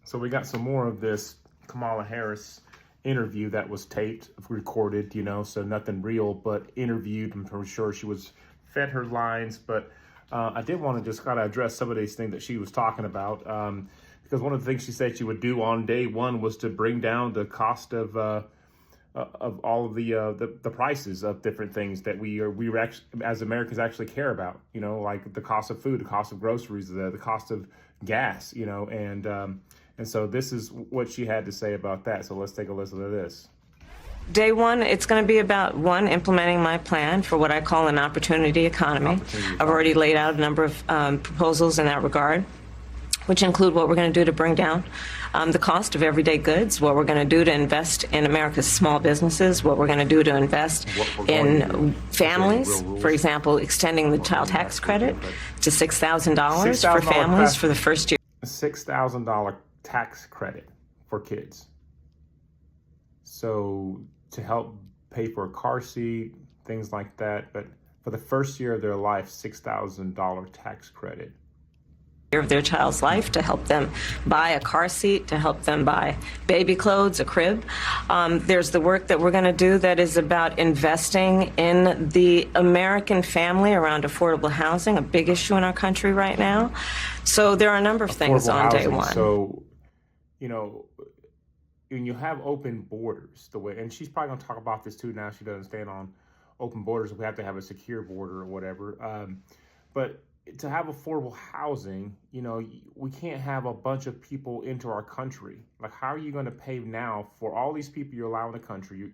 So we got some more of this Kamala Harris interview that was taped, recorded, so nothing real, but interviewed. I'm sure she was fed her lines, but I did want to just kind of address some of these things that she was talking about, because one of the things she said she would do on day one was to bring down the cost of all of the prices of different things that we actually, as Americans, actually care about, like the cost of food, the cost of groceries, the cost of gas, and so this is what she had to say about that. So let's take a listen to this. Day one, it's going to be about, one, implementing my plan for what I call an opportunity economy. I've already laid out a number of proposals in that regard, which include what we're going to do to bring down the cost of everyday goods, what we're going to do to invest in America's small businesses, what we're going to do to invest in families, for example, extending the child tax credit to $6,000 for families for the first year. A $6,000 tax credit for kids. So to help pay for a car seat, things like that. But for the first year of their life, $6,000 tax credit. Of their child's life, to help them buy a car seat, to help them buy baby clothes, a crib. There's the work that we're going to do that is about investing in the American family around affordable housing, a big issue in our country right now. So there are a number of things on day one. So, when you have open borders, the way, and she's probably going to talk about this too now, she doesn't stand on open borders, we have to have a secure border or whatever. But to have affordable housing, we can't have a bunch of people into our country. Like, how are you going to pay now for all these people you allow in the country?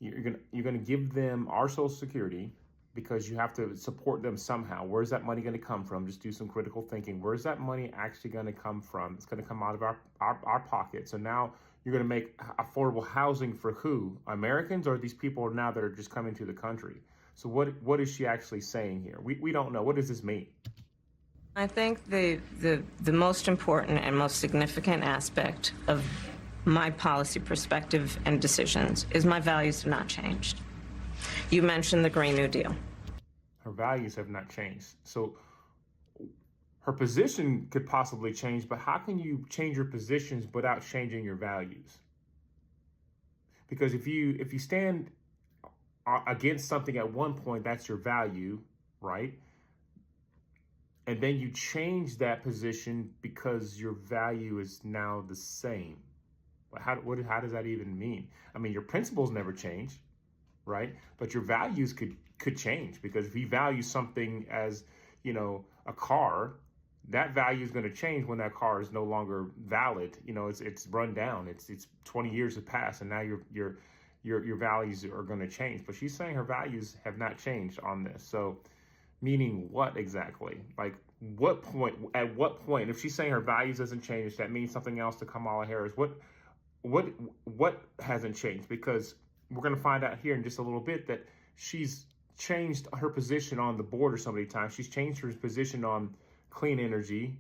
You're going to give them our Social Security because you have to support them somehow. Where's that money going to come from? Just do some critical thinking. Where's that money actually going to come from? It's going to come out of our pocket. So now you're going to make affordable housing for who? Americans, or these people now that are just coming to the country? So what is she actually saying here? We don't know. What does this mean? I think the most important and most significant aspect of my policy perspective and decisions is my values have not changed. You mentioned the Green New Deal. Her values have not changed. So her position could possibly change, but how can you change your positions without changing your values? Because if you stand against something at one point, that's your value, right? And then you change that position because your value is now the same. How does that even mean? I mean, your principles never change, right? But your values could change, because if you value something as, a car, that value is going to change when that car is no longer valid. It's run down. It's 20 years have passed, and now your values are going to change. But she's saying her values have not changed on this. So meaning what exactly? Like, at what point, if she's saying her values doesn't change, that means something else to Kamala Harris. What hasn't changed? Because we're going to find out here in just a little bit that she's changed her position on the border so many times. She's changed her position on clean energy,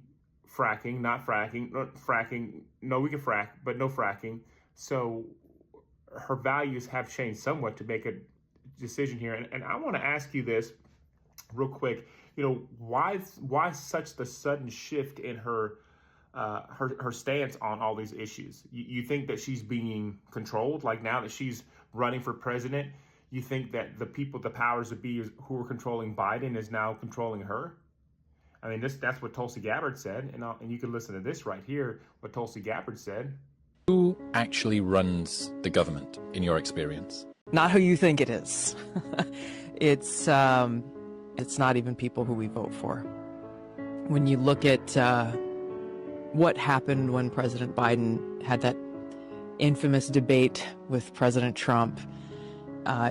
fracking, not fracking, no, we can frack, but no fracking. So her values have changed somewhat to make a decision here. And I want to ask you this real quick. Why such the sudden shift in her stance on all these issues? You think that she's being controlled? Like, now that she's running for president, you think that the powers that be who are controlling Biden is now controlling her? I mean, that's what Tulsi Gabbard said, and you can listen to this right here, what Tulsi Gabbard said. Who actually runs the government, in your experience? Not who you think it is. It's not even people who we vote for. When you look at what happened when President Biden had that infamous debate with President Trump,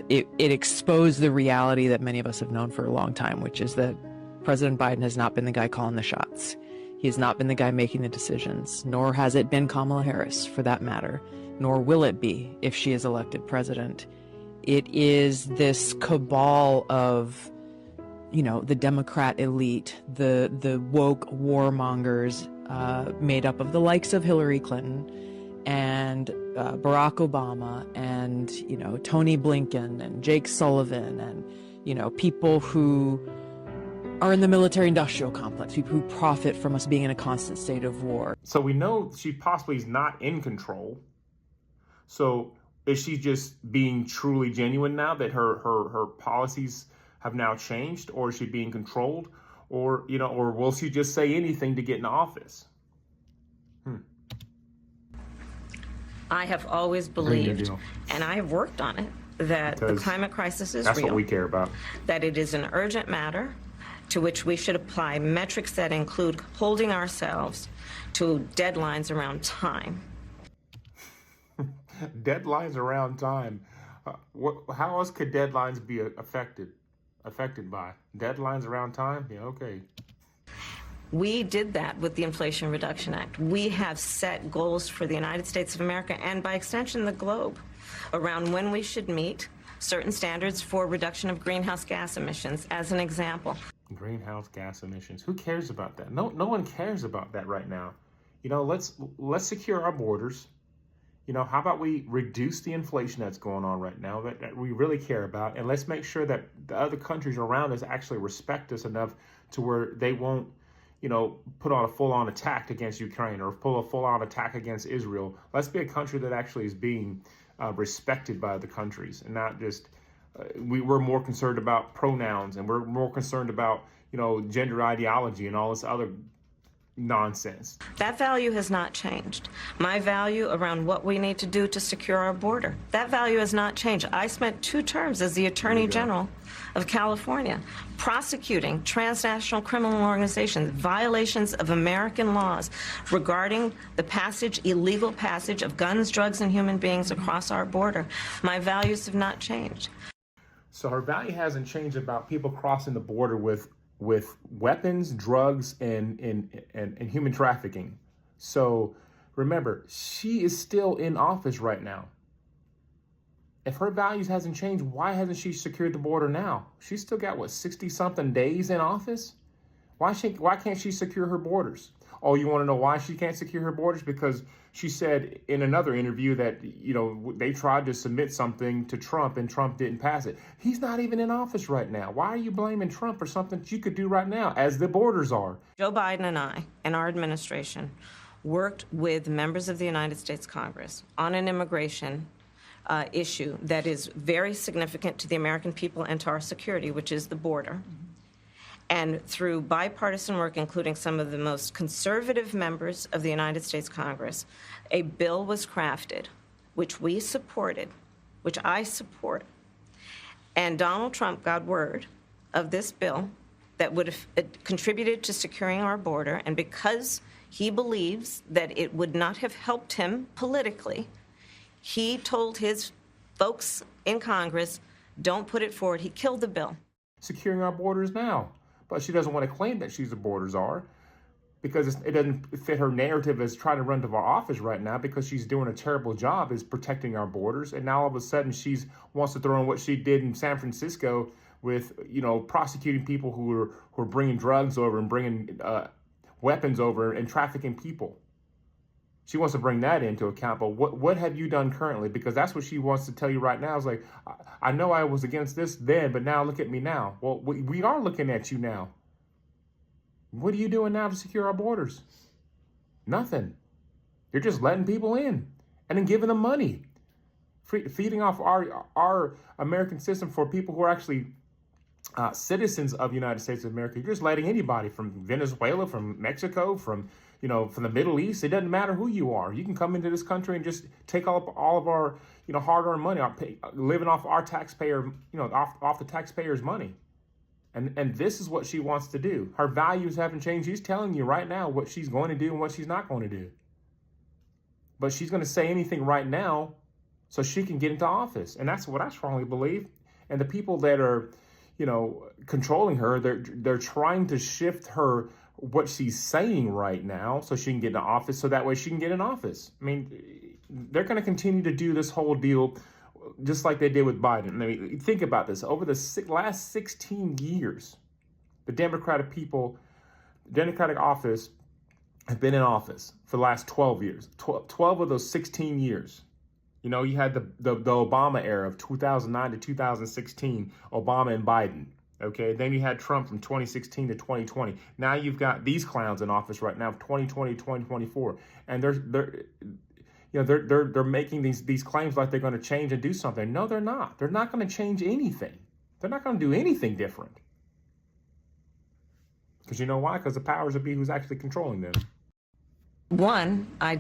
it exposed the reality that many of us have known for a long time, which is that President Biden has not been the guy calling the shots. He has not been the guy making the decisions, nor has it been Kamala Harris, for that matter, nor will it be if she is elected president. It is this cabal of, the Democrat elite, the woke warmongers, made up of the likes of Hillary Clinton and Barack Obama and, Tony Blinken and Jake Sullivan and, people who are in the military-industrial complex, people who profit from us being in a constant state of war. So we know she possibly is not in control. So is she just being truly genuine now that her policies have now changed, or is she being controlled, or or will she just say anything to get in office? I have always believed, and I have worked on it, that the climate crisis is real. That's what we care about. That it is an urgent matter to which we should apply metrics that include holding ourselves to deadlines around time. Deadlines around time. How else could deadlines be affected by? Deadlines around time? Yeah, okay. We did that with the Inflation Reduction Act. We have set goals for the United States of America, and by extension the globe, around when we should meet certain standards for reduction of greenhouse gas emissions, as an example. Greenhouse gas emissions. Who cares about that? No one cares about that right now. Let's secure our borders. How about we reduce the inflation that's going on right now that we really care about, and let's make sure that the other countries around us actually respect us enough to where they won't, put on a full-on attack against Ukraine or pull a full-on attack against Israel. Let's be a country that actually is being respected by other countries, and not just we're more concerned about pronouns, and we're more concerned about gender ideology and all this other nonsense. That value has not changed. My value around what we need to do to secure our border, that value has not changed. I spent 2 terms as the Attorney General of California prosecuting transnational criminal organizations, violations of American laws regarding the illegal passage of guns, drugs, and human beings across our border. My values have not changed. So her value hasn't changed about people crossing the border with weapons, drugs, and human trafficking. So remember, she is still in office right now. If her values hasn't changed, why hasn't she secured the border now? She's still got, 60-something days in office? Why can't she secure her borders? Oh, you want to know why she can't secure her borders? Because she said in another interview that, they tried to submit something to Trump and Trump didn't pass it. He's not even in office right now. Why are you blaming Trump for something she could do right now as the borders are? Joe Biden and I, and our administration, worked with members of the United States Congress on an immigration issue that is very significant to the American people and to our security, which is the border. And through bipartisan work, including some of the most conservative members of the United States Congress, a bill was crafted, which we supported, which I support. And Donald Trump got word of this bill that would have contributed to securing our border, and because he believes that it would not have helped him politically, he told his folks in Congress, don't put it forward. He killed the bill. Securing our borders now. But she doesn't want to claim that she's the borders czar because it doesn't fit her narrative as trying to run to our office right now, because she's doing a terrible job is protecting our borders. And now all of a sudden she wants to throw in what she did in San Francisco with, prosecuting people who are bringing drugs over and bringing weapons over and trafficking people. She wants to bring that into account, but what have you done currently? Because that's what she wants to tell you right now. It's like, I know I was against this then, but now look at me now. Well, we are looking at you now. What are you doing now to secure our borders? Nothing. You're just letting people in and then giving them money, feeding off our American system for people who are actually citizens of the United States of America. You're just letting anybody from Venezuela, from Mexico, from the Middle East. It doesn't matter who you are. You can come into this country and just take all of our, hard-earned money, living off our taxpayer, off the taxpayers' money. And this is what she wants to do. Her values haven't changed. She's telling you right now what she's going to do and what she's not going to do. But she's going to say anything right now so she can get into office. And that's what I strongly believe. And the people that are, controlling her, they're trying to shift her what she's saying right now so she can get into office, so that way she can get in office. I mean, they're going to continue to do this whole deal just like they did with Biden. I mean, think about this. Over the last 16 years, the Democratic office have been in office for the last 12 years. 12 of those 16 years. You had the Obama era of 2009 to 2016, Obama and Biden. Okay, then you had Trump from 2016 to 2020. Now you've got these clowns in office right now, 2020, 2024, and they're making these claims like they're going to change and do something. No, they're not. They're not going to change anything. They're not going to do anything different. Because you know why? Because the powers that be who's actually controlling them. One, I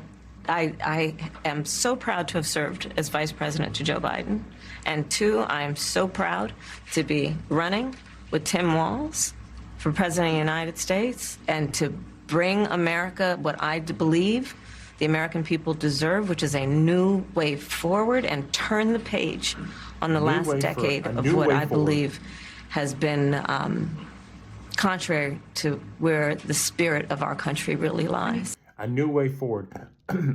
am so proud to have served as vice president to Joe Biden. And two, I am so proud to be running with Tim Walz for president of the United States and to bring America what I believe the American people deserve, which is a new way forward, and turn the page on the last decade of what I believe has been contrary to where the spirit of our country really lies. A new way forward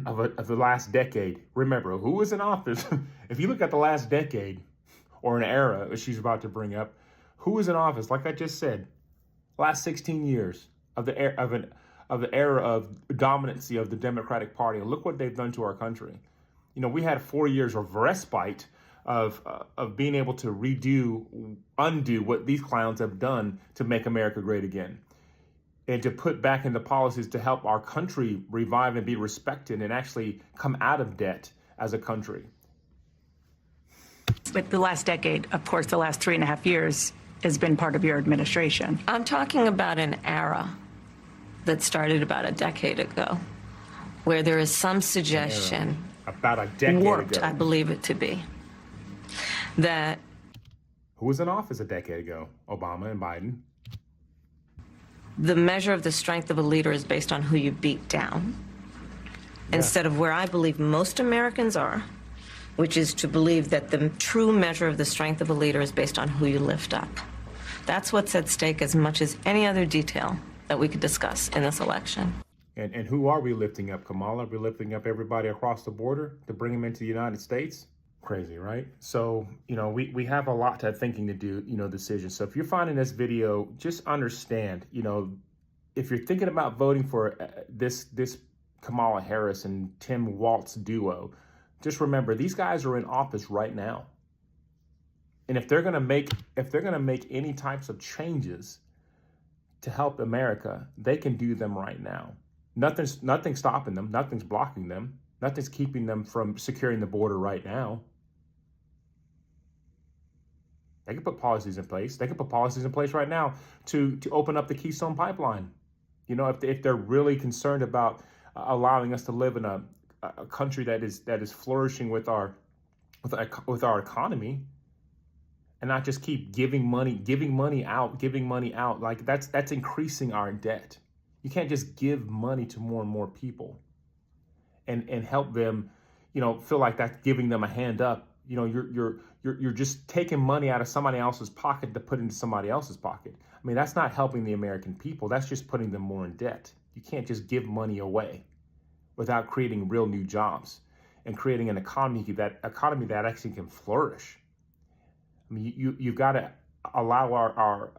of the last decade. Remember, who was in office? If you look at the last decade or an era, as she's about to bring up, who was in office? Like I just said, last 16 years of the era of dominancy of the Democratic Party. And look what they've done to our country. You know, we had 4 years of respite of being able to undo what these clowns have done to make America great again, and to put back into policies to help our country revive and be respected and actually come out of debt as a country. But the last decade, of course, the last 3.5 years has been part of your administration. I'm talking about an era that started about a decade ago, where there is some suggestion, about a decade warped, ago, I believe it to be, that... Who was in office a decade ago? Obama and Biden. The measure of the strength of a leader is based on who you beat down, instead of where I believe most Americans are, which is to believe that the true measure of the strength of a leader is based on who you lift up. That's what's at stake as much as any other detail that we could discuss in this election. And who are we lifting up, Kamala? Are we lifting up everybody across the border to bring them into the United States? Crazy, right? So, you know, we have a lot of thinking to do, decisions. So if you're finding this video, just understand, if you're thinking about voting for this Kamala Harris and Tim Walz duo, just remember, these guys are in office right now. And if they're going to make any types of changes to help America, they can do them right now. Nothing's stopping them. Nothing's blocking them. Nothing's keeping them from securing the border right now. They can put policies in place. They can put policies in place right now to open up the Keystone Pipeline. If they're really concerned about allowing us to live in a country that is flourishing with our economy, and not just keep giving money out. Like that's increasing our debt. You can't just give money to more and more people and help them, feel like that's giving them a hand up. You're just taking money out of somebody else's pocket to put into somebody else's pocket. I mean, that's not helping the American people. That's just putting them more in debt. You can't just give money away without creating real new jobs and creating an economy that actually can flourish. I mean, you've got to allow our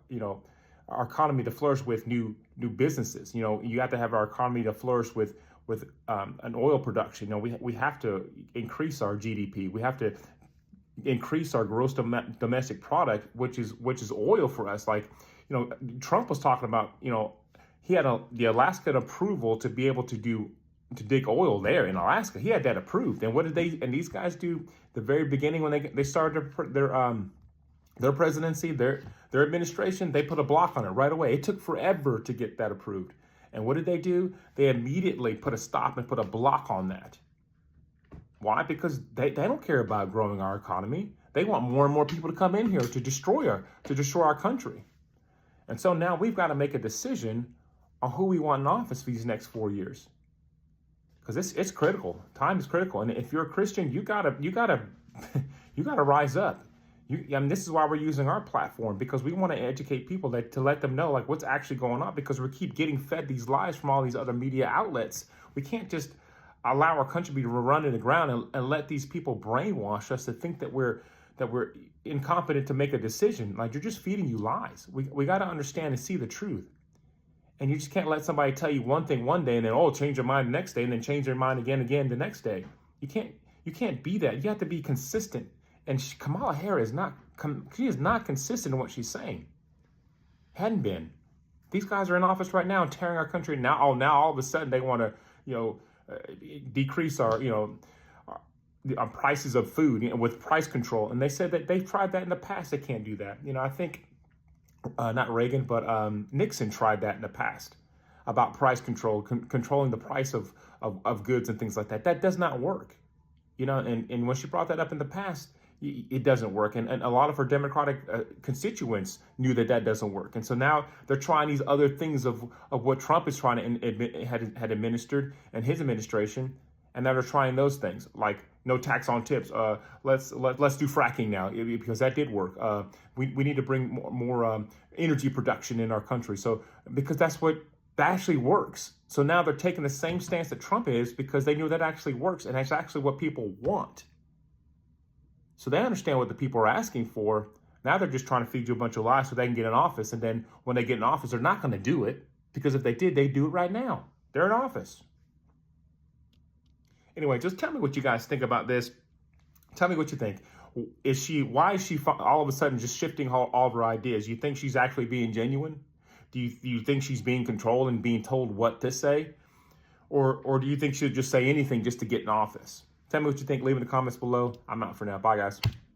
economy to flourish with new businesses. You have to have our economy to flourish with an oil production. We have to increase our GDP. We have to increase our gross domestic product, which is oil for us. Like, Trump was talking about, he had the Alaskan approval to be able to dig oil there in Alaska. He had that approved. And what did these guys do the very beginning when they started their presidency, their administration? They put a block on it right away. It took forever to get that approved. And what did they do? They immediately put a stop and put a block on that. Why? Because they don't care about growing our economy. They want more and more people to come in here to destroy our country. And so now we've got to make a decision on who we want in office for these next 4 years. Because it's critical. Time is critical. And if you're a Christian, you gotta rise up. This is why we're using our platform, because we want to educate people to let them know what's actually going on, because we keep getting fed these lies from all these other media outlets. We can't just allow our country to run to the ground and let these people brainwash us to think that we're incompetent to make a decision. Like, you're just feeding you lies. We got to understand and see the truth. And you just can't let somebody tell you one thing one day and then, change your mind the next day, and then change their mind again the next day. You can't be that. You have to be consistent. And Kamala Harris is not consistent in what she's saying. Hadn't been. These guys are in office right now and tearing our country. Now all of a sudden they want to, decrease our, our prices of food, with price control. And they said that they've tried that in the past. They can't do that. I think not Reagan, but Nixon tried that in the past about price control, controlling the price of goods and things like that. That does not work. And when she brought that up in the past, it doesn't work. And a lot of her Democratic constituents knew that doesn't work. And so now they're trying these other things of what Trump is trying to had administered and his administration. And now they're trying those things like no tax on tips. Let's do fracking now because that did work. We need to bring more energy production in our country. So because that actually works. So now they're taking the same stance that Trump is because they knew that actually works and that's actually what people want. So they understand what the people are asking for. Now they're just trying to feed you a bunch of lies so they can get in office. And then when they get in office, they're not going to do it because if they did, they'd do it right now. They're in office. Anyway, just tell me what you guys think about this. Tell me what you think. Why is she all of a sudden just shifting all of her ideas? You think she's actually being genuine? Do you think she's being controlled and being told what to say? Or do you think she'll just say anything just to get in office? Tell me what you think. Leave in the comments below. I'm out for now. Bye, guys.